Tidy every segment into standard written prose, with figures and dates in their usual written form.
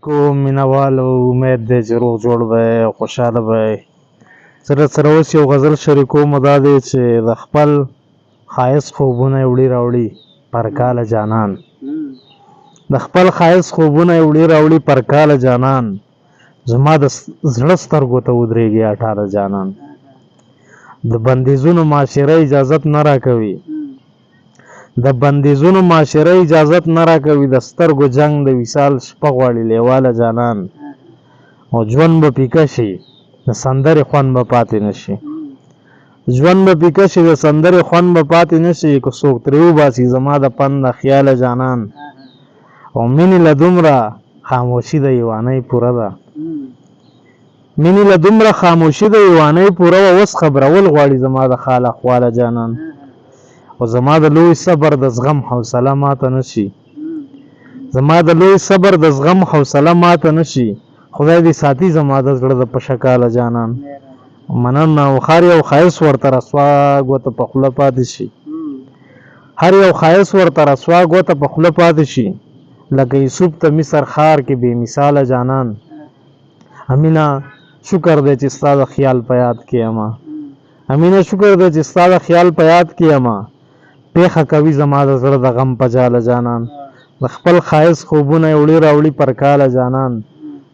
کوم مینوالو امید دی چې روغ جوړ به او خوشحاله به سره سره اوس یو غزل شریکوم دا دی چې د خپل ښایست خوبونه یې وړي راوړي پر کاله جانان د خپل ښایست خوبونه یې وړي راوړي پر کاله جانان زما د زړه سترګو ته ودرېږي اټاله جانان د بندیزونو معاشره اجازت نه راکوي د بندیزونو معاشره اجازت نه راکوي د سترګو جنگ د وصال شپه غواړي لیواله جانان او ژوند به پیکه شي د سندرې خوند به پاتې نشي ژوند به پیکه شي د سندرې خوند به پاتې نشي که څوک ترې وباسي زما د پند د خیاله جانان او مینې له دومره خاموشي د ایوانۍ پوره ده مینې له دومره خاموشي د ایوانۍ پوره وه اوس خبرول غواړي زما د خال احواله جانان او زما د لوی صبر د زغم حوصله ماته نشي زما د لوی صبر د زغم حوصله ماته نشي خدای دې ساتي زما د زړه د پشکاله جانان مننه او هر یو ښایست ورته رسوا ګوته په خوله پاتې شي هر یو ښایست ورته رسوا ګوته په خوله پاتې شي لکه یوسف ته مصر ښار کې بې مثاله جانان امینه شکر دی چې ستا د خیال په یاد کې یمه امینه شکر دی چې ستا د خیال په یاد کې یمه پیښه کوي زما د زړه د غم په جاله جانان د خپل ښایست خوبونه یې وړي راوړي پر کاله جانان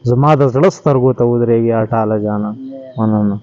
زما د زړه سترګو ته ودرېږي اټاله جانان مننه